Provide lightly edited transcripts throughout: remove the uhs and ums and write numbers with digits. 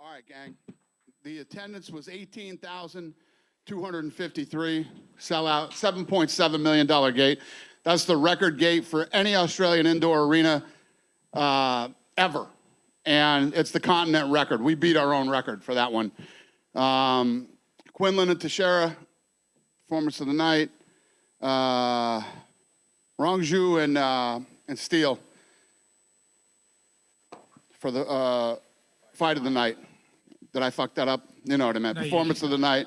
All right, gang. The attendance was 18,253. Sellout, $7.7 million gate. That's the record gate for any Australian indoor arena ever. And it's the continent record. We beat our own record for that one. Quinlan and Teixeira, performance of the night. Rongju and Steele for the fight of the night. Did I fuck that up? You know what I meant. No, performance of the night,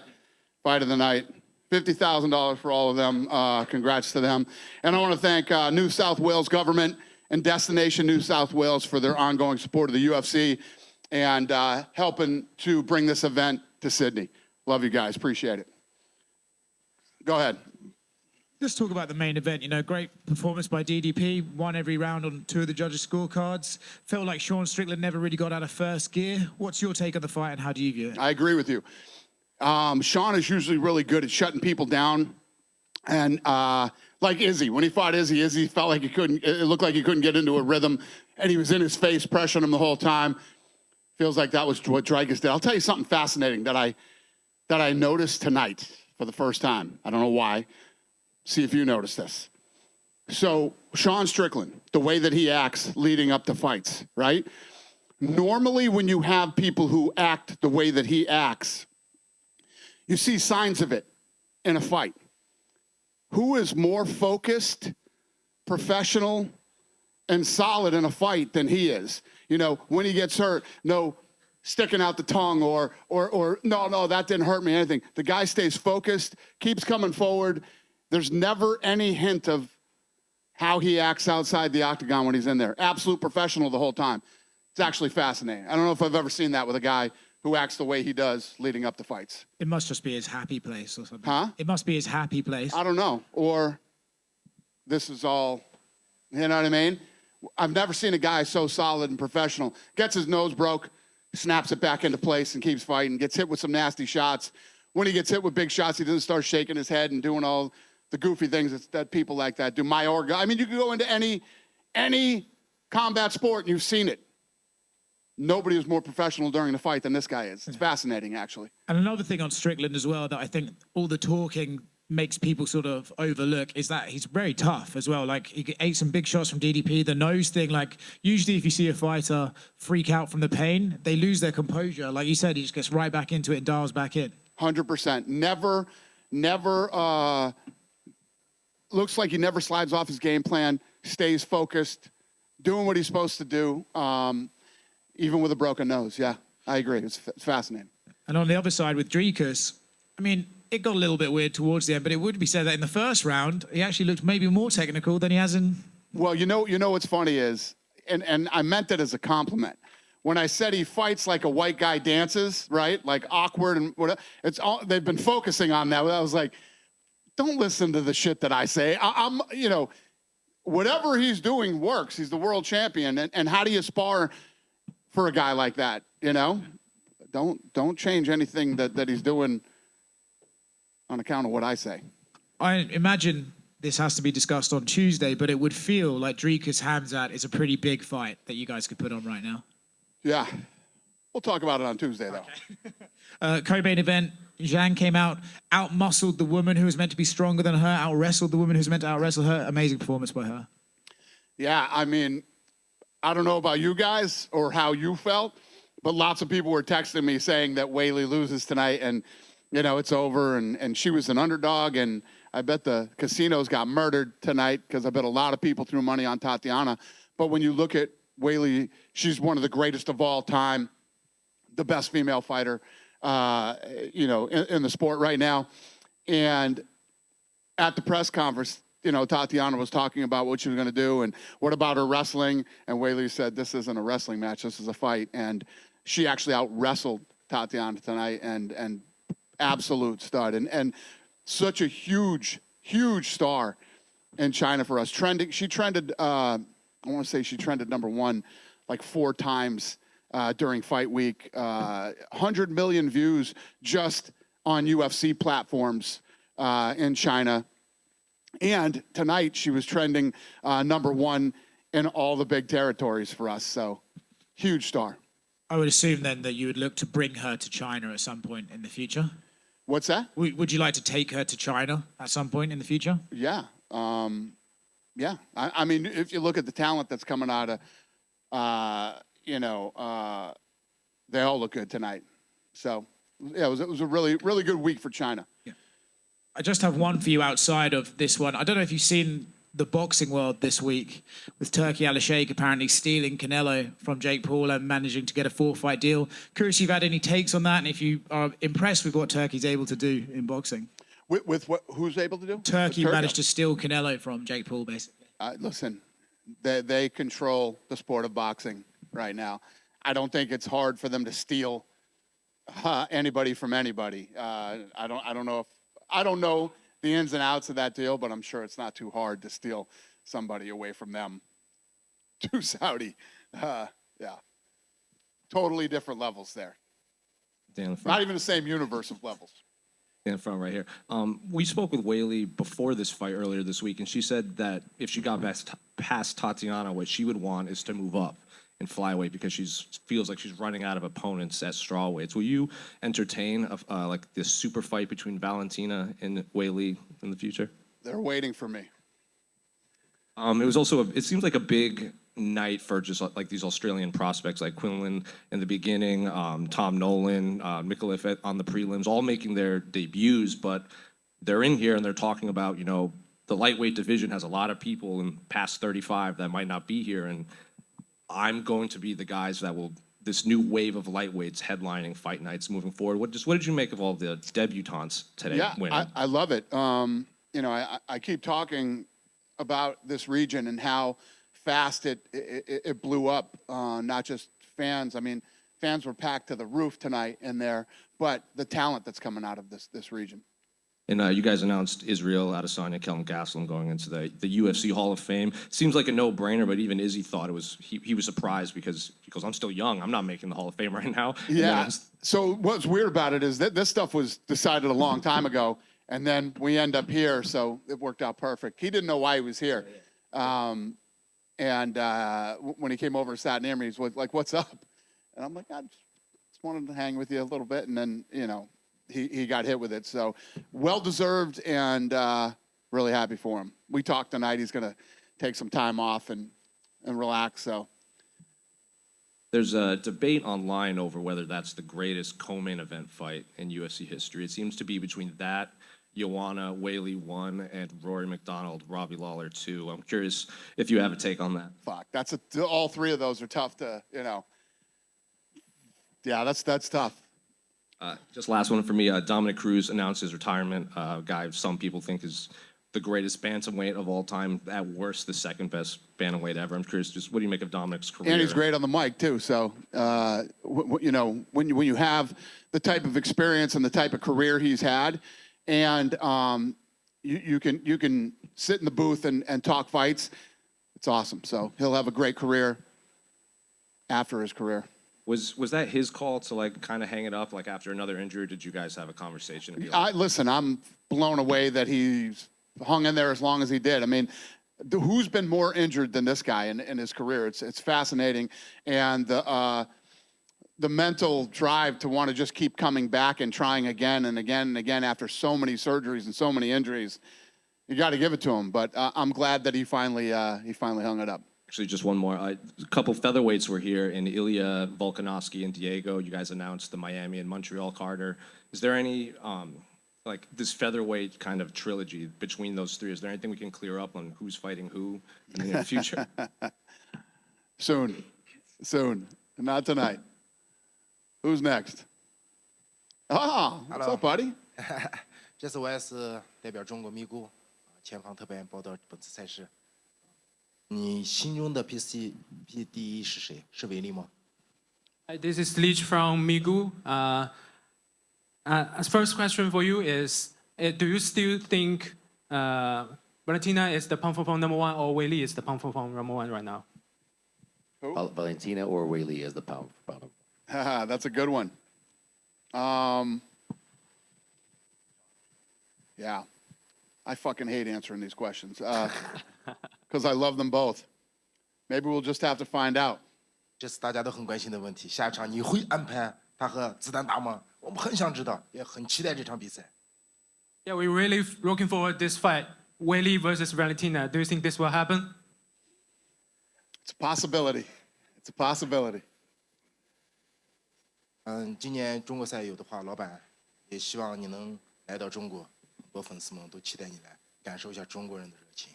fight of the night. $50,000 for all of them. Congrats to them. And I want to thank New South Wales government and Destination New South Wales for their ongoing support of the UFC and helping to bring this event to Sydney. Love you guys. Appreciate it. Go ahead. Let's talk about the main event. You know, great performance by DDP. Won every round on 2 of the judges' scorecards. Felt like Sean Strickland never really got out of first gear. What's your take on the fight and how do you view it? I agree with you. Sean is usually really good at shutting people down. And like Izzy, when he fought Izzy felt like it looked like he couldn't get into a rhythm. And he was in his face, pressuring him the whole time. Feels like that was what Dricus did. I'll tell you something fascinating that I noticed tonight for the first time. I don't know why. See if you notice this. So Sean Strickland, the way that he acts leading up to fights, right? Normally when you have people who act the way that he acts, you see signs of it in a fight. Who is more focused, professional, and solid in a fight than he is? You know, when he gets hurt, no sticking out the tongue or no, that didn't hurt me, anything. The guy stays focused, keeps coming forward. There's never any hint of how he acts outside the octagon when he's in there. Absolute professional the whole time. It's actually fascinating. I don't know if I've ever seen that with a guy who acts the way he does leading up to fights. It must just be his happy place or something. Huh? It must be his happy place. I don't know. Or this is all, you know what I mean? I've never seen a guy so solid and professional. Gets his nose broke, snaps it back into place and keeps fighting. Gets hit with some nasty shots. When he gets hit with big shots, he doesn't start shaking his head and doing all the goofy things that people like that do. I mean, you can go into any combat sport and you've seen it. Nobody was more professional during the fight than this guy is. It's fascinating, actually. And another thing on Strickland as well that I think all the talking makes people sort of overlook is that he's very tough as well. Like, he ate some big shots from DDP. The nose thing, like, usually if you see a fighter freak out from the pain, they lose their composure. Like you said, he just gets right back into it and dials back in. 100%. Never, looks like he never slides off his game plan, stays focused, doing what he's supposed to do, even with a broken nose. Yeah, I agree. It's fascinating. And on the other side with Dricus, I mean, it got a little bit weird towards the end, but it would be said that in the first round, he actually looked maybe more technical than he has in... Well, you know what's funny is, and I meant it as a compliment, when I said he fights like a white guy dances, right? Like awkward and whatever, they've been focusing on that. I was like, don't listen to the shit that I say. I'm whatever he's doing works. He's the world champion. And how do you spar for a guy like that? You know, don't change anything that he's doing on account of what I say. I imagine this has to be discussed on Tuesday, but it would feel like Dricus Hamzat is a pretty big fight that you guys could put on right now. Yeah. We'll talk about it on Tuesday, though. Okay. Co-main event, Zhang came out-muscled the woman who was meant to be stronger than her, out-wrestled the woman who was meant to out-wrestle her. Amazing performance by her. Yeah, I mean, I don't know about you guys or how you felt, but lots of people were texting me saying that Weili loses tonight and, you know, it's over, and she was an underdog, and I bet the casinos got murdered tonight because I bet a lot of people threw money on Tatiana. But when you look at Weili, she's one of the greatest of all time, the best female fighter, you know, in the sport right now. And at the press conference, you know, Tatiana was talking about what she was going to do and what about her wrestling. And Weili said, this isn't a wrestling match, this is a fight. And she actually out-wrestled Tatiana tonight and absolute stud. And such a huge, huge star in China for us. She trended, I want to say she trended #1 like 4 times during fight week. 100 million views just on UFC platforms in China. And tonight she was trending #1 in all the big territories for us. So huge star. I would assume then that you would look to bring her to China at some point in the future. What's that? Would you like to take her to China at some point in the future? Yeah. Yeah. I mean, if you look at the talent that's coming out of, they all look good tonight. So, yeah, it was a really, really good week for China. Yeah. I just have one for you outside of this one. I don't know if you've seen the boxing world this week with Turkey Al-Sheikh apparently stealing Canelo from Jake Paul and managing to get a 4-fight deal. Curious if you've had any takes on that and if you are impressed with what Turkey's able to do in boxing. With what? Who's able to do? Turkey managed to steal Canelo from Jake Paul, basically. Listen, they control the sport of boxing right now. I don't think it's hard for them to steal anybody from anybody. I don't know the ins and outs of that deal, but I'm sure it's not too hard to steal somebody away from them to Saudi. Yeah, totally different levels there. Not even the same universe of levels. In the front right here. We spoke with Whaley before this fight earlier this week, and she said that if she got past Tatiana, what she would want is to move up in flyweight because she feels like she's running out of opponents at strawweights. Will you entertain like this super fight between Valentina and Whaley in the future? They're waiting for me. It was also it seems like a big night for just like these Australian prospects like Quinlan in the beginning, Tom Nolan, Mikulev on the prelims, all making their debuts, but they're in here and they're talking about, the lightweight division has a lot of people in past 35 that might not be here, and I'm going to be the guys that will, this new wave of lightweights headlining fight nights moving forward. What did you make of all the debutantes today? Yeah, winning? I love it. I keep talking about this region and how fast it blew up. Not just fans. I mean, fans were packed to the roof tonight in there, but the talent that's coming out of this region. And you guys announced Israel Adesanya, Kelvin Gastelum going into the UFC Hall of Fame. Seems like a no-brainer, but even Izzy thought it was. He was surprised because he goes, "I'm still young. I'm not making the Hall of Fame right now." Yeah. So what's weird about it is that this stuff was decided a long time ago, and then we end up here, so it worked out perfect. He didn't know why he was here, and when he came over and sat near me, he's like, "What's up?" And I'm like, "I just wanted to hang with you a little bit," and then he got hit with it. So well-deserved and really happy for him. We talked tonight. He's going to take some time off and relax. So there's a debate online over whether that's the greatest co-main event fight in UFC history. It seems to be between that, Joanna Whaley 1, and Rory McDonald, Robbie Lawler 2. I'm curious if you have a take on that. Fuck. All three of those are tough to, Yeah, that's tough. Just last one for me. Dominic Cruz announced his retirement. Guy some people think is the greatest bantamweight of all time. At worst, the second best bantamweight ever. I'm curious, just what do you make of Dominic's career? And he's great on the mic too. So, when you have the type of experience and the type of career he's had, and you can sit in the booth and talk fights, it's awesome. So he'll have a great career after his career. Was that his call to kind of hang it up after another injury? Did you guys have a conversation? Listen, I'm blown away that he's hung in there as long as he did. I mean, who's been more injured than this guy in his career? It's fascinating, and the mental drive to want to just keep coming back and trying again and again and again after so many surgeries and so many injuries. You got to give it to him. But I'm glad that he finally hung it up. Actually, just one more. A couple featherweights were here in Ilya Volkanovski and Diego. You guys announced the Miami and Montreal Carter. Is there any, this featherweight kind of trilogy between those three? Is there anything we can clear up on who's fighting who in the near future? Soon. Not tonight. Who's next? What's up, buddy? 这次我也是代表中国咪咕前方特派员报道本次赛事。你心中的 PCP 第一是谁？是维利吗？ Hi, this is Leach from Migu. First question for you is, do you still think Valentina is the pound-for-pound number one, or Weili is the pound-for-pound number one right now? Valentina or Weili as the pound for pound? That's a good one. Yeah. I fucking hate answering these questions because I love them both. Maybe we'll just have to find out. 这是大家都很关心的问题。下一场你会安排他和子弹打吗？我们很想知道，也很期待这场比赛。Yeah, we're really looking forward to this fight, Weili versus Valentina. Do you think this will happen? It's a possibility. It's a possibility. 今年中国赛有的话，老板也希望你能来到中国，很多粉丝们都期待你来感受一下中国人的热情。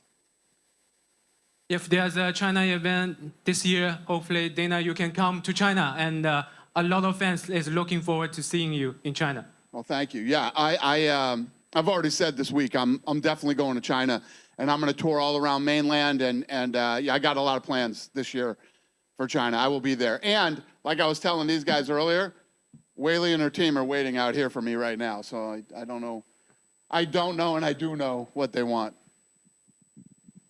If there's a China event this year, hopefully, Dana, you can come to China, and a lot of fans is looking forward to seeing you in China. Well, thank you. Yeah, I've already said this week I'm definitely going to China, and I'm going to tour all around mainland, and yeah, I got a lot of plans this year for China. I will be there, and like I was telling these guys earlier, Weili and her team are waiting out here for me right now. So I don't know, and I do know what they want.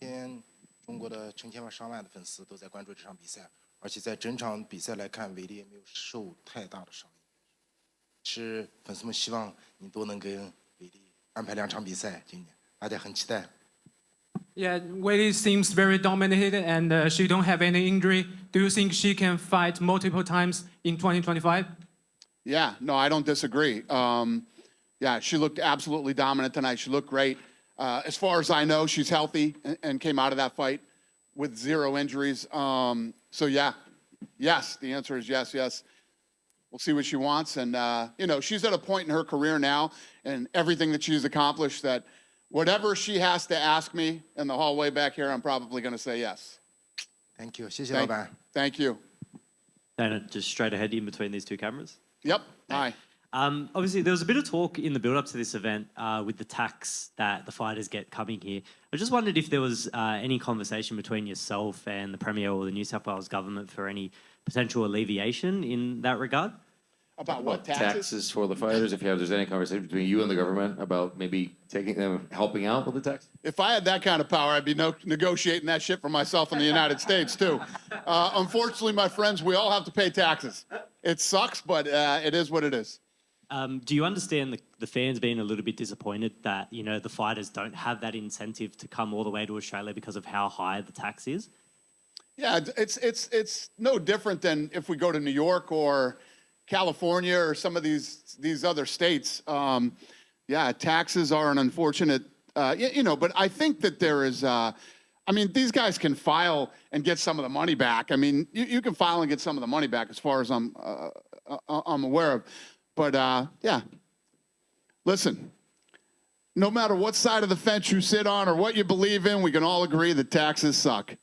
今天中国的成千上万的粉丝都在关注这场比赛，而且在整场比赛来看，韦利也没有受太大的伤。是粉丝们希望你都能跟韦利安排2场比赛，今年大家很期待。Yeah, Weili seems very dominated, and she don't have any injury. Do you think she can fight multiple times in 2025? Yeah, no, I don't disagree. Yeah, she looked absolutely dominant tonight. She looked great. As far as I know, she's healthy and came out of that fight with 0 injuries. So yeah, yes, the answer is yes, yes. We'll see what she wants. And, you know, she's at a point in her career now and everything that she's accomplished that whatever she has to ask me in the hallway back here, I'm probably going to say yes. Thank you， 谢谢老板。Thank you. Dana, just straight ahead in between these two cameras. Yep. Hi. Obviously, there was a bit of talk in the build-up to this event with the tax that the fighters get coming here. I just wondered if there was any conversation between yourself and the Premier or the New South Wales government for any potential alleviation in that regard? About what, taxes? Taxes for the fighters, if there's any conversation between you and the government about maybe taking them, helping out with the tax? If I had that kind of power, I'd be negotiating that shit for myself in the United States, too. Unfortunately, my friends, we all have to pay taxes. It sucks, but it is what it is. Do you understand the fans being a little bit disappointed that, you know, the fighters don't have that incentive to come all the way to Australia because of how high the tax is? Yeah, it's no different than if we go to New York or California or some of these other states. Yeah, taxes are an unfortunate, you know, but I think that there is, I mean, these guys can file and get some of the money back. I mean, you can file and get some of the money back as far as I'm aware of. But yeah, listen, no matter what side of the fence you sit on or what you believe in, we can all agree that taxes suck.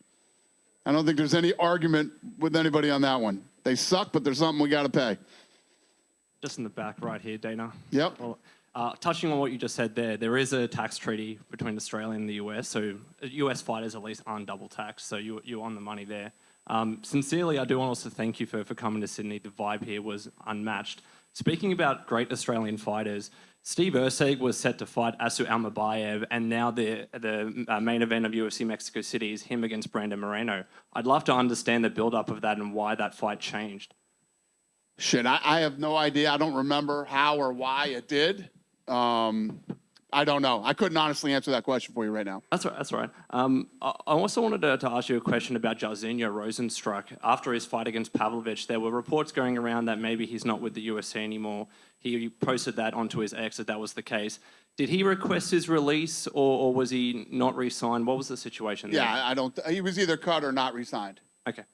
I don't think there's any argument with anybody on that one. They suck, but there's something we got to pay. Just in the back right here, Dana. Yep. Well, touching on what you just said there is a tax treaty between Australia and the US, so US fighters at least aren't double taxed, so you're on the money there. Sincerely, I do want to also thank you for coming to Sydney. The vibe here was unmatched. Speaking about great Australian fighters, Steve Erceg was set to fight Asu Almabayev, and now the main event of UFC Mexico City is him against Brandon Moreno. I'd love to understand the build-up of that and why that fight changed. Shit, I have no idea. I don't remember how or why it did. I don't know. I couldn't honestly answer that question for you right now. That's right. That's right. I also wanted to ask you a question about Jairzinho Rozenstruik. After his fight against Pavlovich, there were reports going around that maybe he's not with the UFC anymore. He posted that onto his ex that was the case. Did he request his release, or was he not re-signed? What was the situation there? Yeah, I don't. He was either cut or not re-signed. Okay.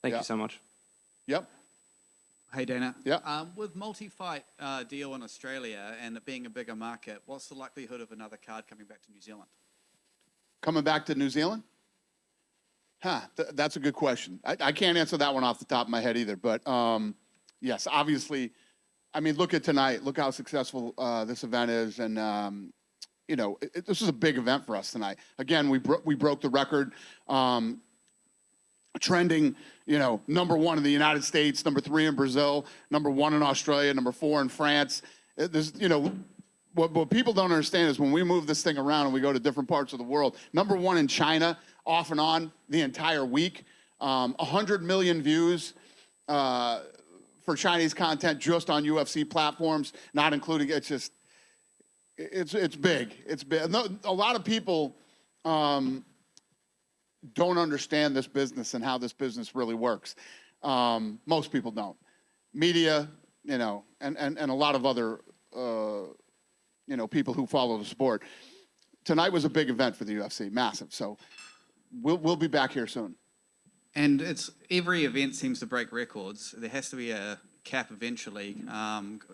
Thank you so much. Yep. Hey, Dana. Yep. With multi-fight deal in Australia and it being a bigger market, what's the likelihood of another card coming back to New Zealand? Coming back to New Zealand? That's a good question. I can't answer that one off the top of my head either. But yes, obviously, I mean, look at tonight. Look how successful this event is, and you know, this is a big event for us tonight. Again, we broke the record. Trending, you know, #1 in the United States, #3 in Brazil, #1 in Australia, #4 in France. There's, you know, what people don't understand is when we move this thing around and we go to different parts of the world, #1 in China, off and on the entire week, 100 million views for Chinese content just on UFC platforms, not including, it's just, it's big. It's big. A lot of people don't understand this business and how this business really works. Most people don't. Media, you know, and a lot of other, you know, people who follow the sport. Tonight was a big event for the UFC, massive. So we'll be back here soon. And it's every event seems to break records. There has to be a cap eventually.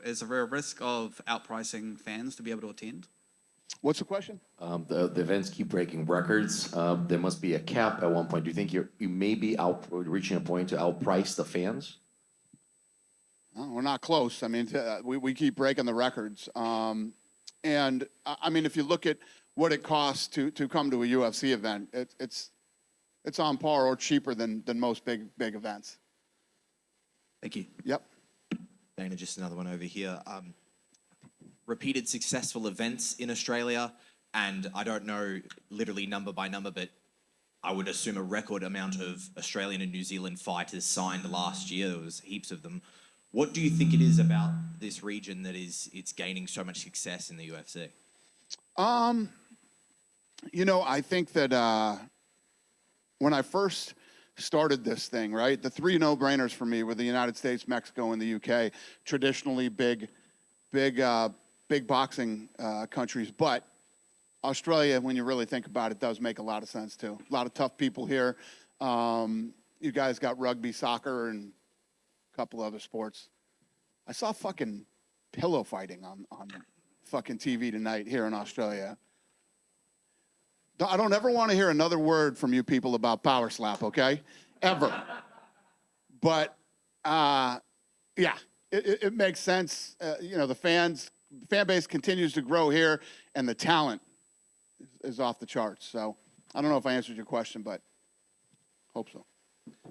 Is there a risk of outpricing fans to be able to attend? What's the question? The events keep breaking records. There must be a cap at one point. Do you think you may be reaching a point to outprice the fans? Oh, we're not close. I mean, we keep breaking the records. And I mean, if you look at what it costs to come to a UFC event, it's on par or cheaper than most big events. Thank you. Yep. Dana, just another one over here. Repeated successful events in Australia, and I don't know literally number by number, but I would assume a record amount of Australian and New Zealand fighters signed last year. There was heaps of them. What do you think it is about this region that it's gaining so much success in the UFC? You know, I think that when I first started this thing, right, the three no-brainers for me were the United States, Mexico, and the UK, traditionally big boxing countries. But Australia, when you really think about it, does make a lot of sense too. A lot of tough people here. You guys got rugby, soccer, and a couple other sports. I saw fucking pillow fighting on fucking TV tonight here in Australia. I don't ever want to hear another word from you people about power slap, okay? Ever. But, yeah, it makes sense. You know, the fan base continues to grow here, and the talent is off the charts. So I don't know if I answered your question, but hope so.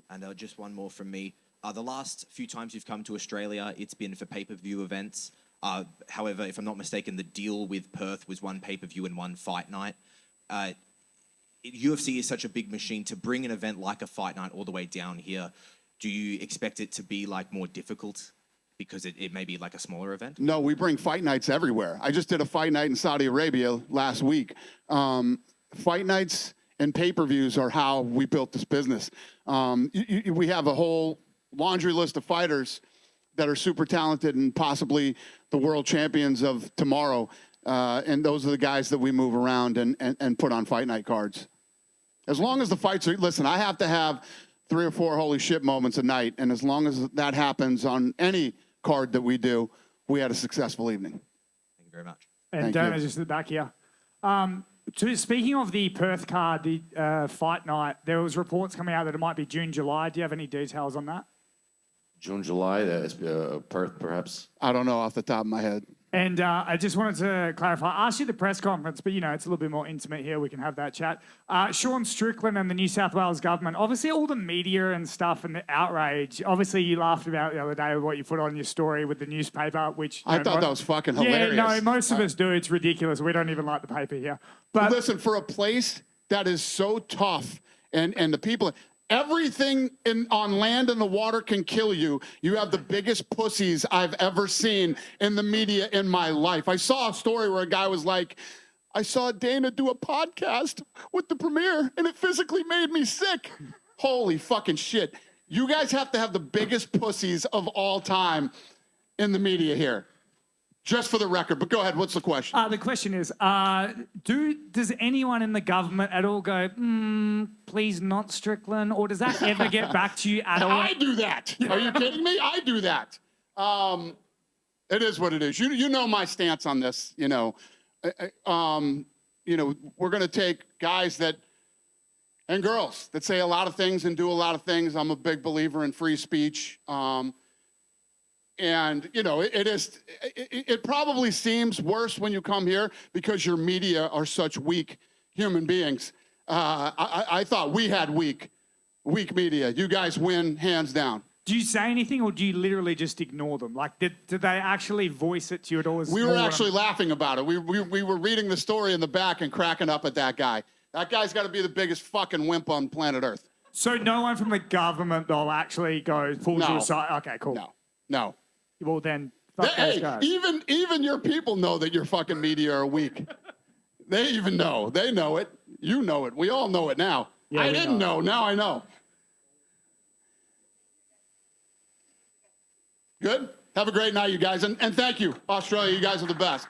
And just one more from me. The last few times you've come to Australia, it's been for pay-per-view events. However, if I'm not mistaken, the deal with Perth was one pay-per-view and one fight night. UFC is such a big machine. To bring an event like a fight night all the way down here, do you expect it to be like more difficult because it may be like a smaller event? No, we bring fight nights everywhere. I just did a fight night in Saudi Arabia last week. Fight nights and pay-per-views are how we built this business. We have a whole laundry list of fighters that are super talented and possibly the world champions of tomorrow. And those are the guys that we move around and put on fight night cards. As long as the fights are, listen, I have to have 3 or 4 holy shit moments a night. And as long as that happens on any card that we do, we had a successful evening. Thank you very much. And Thank Dana, you. just at the back here. Speaking of the Perth card, the fight night, there was reports coming out that it might be June, July. Do you have any details on that? June, July, that's Perth, perhaps. I don't know off the top of my head. And I just wanted to clarify. I asked you the press conference, but, you know, it's a little bit more intimate here. We can have that chat. Sean Strickland and the New South Wales government, obviously all the media and stuff and the outrage. Obviously, you laughed about the other day with what you put on your story with the newspaper, which... I thought that was fucking hilarious. Yeah, no, most of us do. It's ridiculous. We don't even like the paper here. But listen, for a place that is so tough and the people... Everything on land and the water can kill you. You have the biggest pussies I've ever seen in the media in my life. I saw a story where a guy was like, I saw Dana do a podcast with the Premier and it physically made me sick. Holy fucking shit. You guys have to have the biggest pussies of all time in the media here. Just for the record, but go ahead. What's the question? The question is, does anyone in the government at all go, please not Strickland, or does that ever get back to you at all? I do that. Are you kidding me? I do that. It is what it is. You know my stance on this. You know, we're going to take guys and girls that say a lot of things and do a lot of things. I'm a big believer in free speech. And, you know, it probably seems worse when you come here because your media are such weak human beings. I thought we had weak media. You guys win hands down. Do you say anything or do you literally just ignore them? Like, did they actually voice it to you at all? We were actually laughing about it. We were reading the story in the back and cracking up at that guy. That guy's got to be the biggest fucking wimp on planet Earth. So no one from the government, though, actually goes, pulls you aside? Okay, cool. No. Well, then, fuck those guys. Even your people know that your fucking media are weak. They even know. They know it. You know it. We all know it now. I didn't know. Now I know. Good. Have a great night, you guys. And thank you, Australia. You guys are the best.